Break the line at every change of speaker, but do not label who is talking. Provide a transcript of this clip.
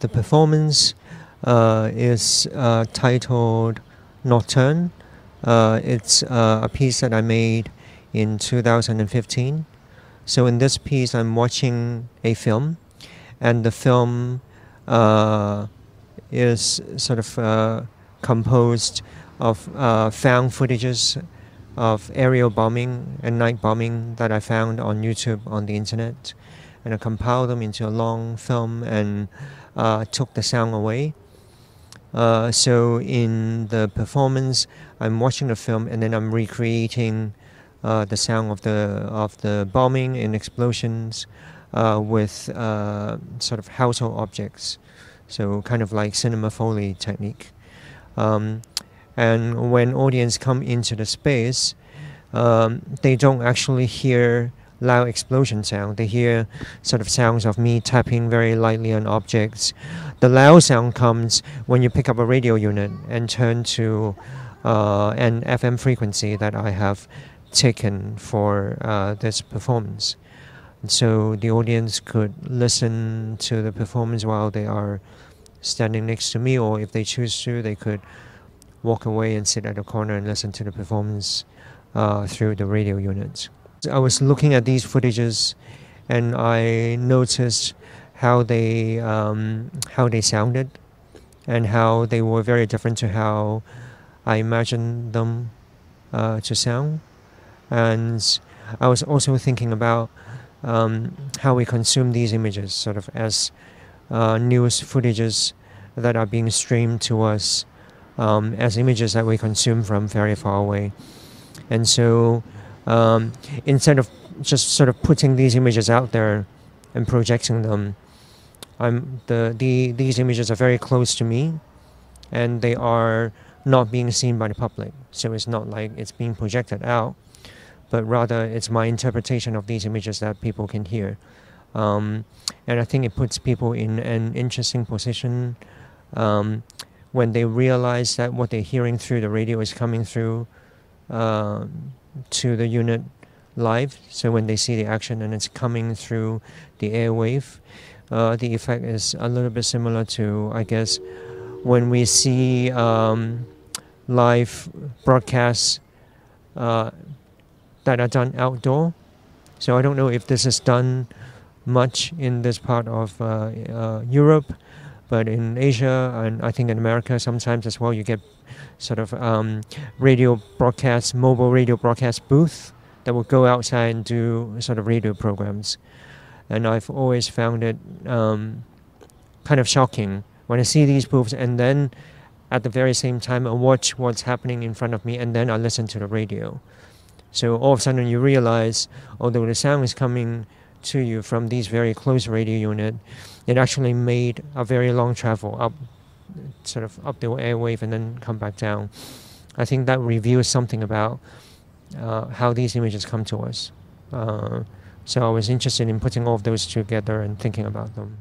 The performance is titled Nocturne. It's a piece that I made in 2015. So in this piece, I'm watching a film, and the film is sort of composed of found footages of aerial bombing and night bombing that I found on YouTube on the internet, and I compiled them into a long film and took the sound away. So in the performance, I'm watching the film and then I'm recreating the sound of the bombing and explosions with sort of household objects, so kind of like cinema Foley technique. And when audience come into the space, they don't actually hear loud explosion sound. They hear sort of sounds of me tapping very lightly on objects. The loud sound comes when you pick up a radio unit and turn to an FM frequency that I have taken for this performance. And so the audience could listen to the performance while they are standing next to me, or if they choose to, they could walk away and sit at a corner and listen to the performance through the radio units. I was looking at these footages and I noticed how they sounded and how they were very different to how I imagined them to sound. And I was also thinking about how we consume these images sort of as news footages that are being streamed to us as images that we consume from very far away. And so instead of just sort of putting these images out there and projecting them, these images are very close to me, and they are not being seen by the public. So it's not like it's being projected out, but rather it's my interpretation of these images that people can hear. And I think it puts people in an interesting position when they realize that what they're hearing through the radio is coming through to the unit live. So when they see the action and it's coming through the airwave, the effect is a little bit similar to, I guess, when we see live broadcasts that are done outdoor. So I don't know if this is done much in this part of Europe, but in Asia and I think in America sometimes as well, you get sort of radio broadcast, mobile radio broadcast booth that will go outside and do sort of radio programs. And I've always found it kind of shocking when I see these booths and then at the very same time I watch what's happening in front of me and then I listen to the radio. So all of a sudden you realize, although the sound is coming to you from these very close radio unit, it actually made a very long travel up, sort of up the airwave and then come back down. I think that reveals something about how these images come to us. So I was interested in putting all of those together and thinking about them.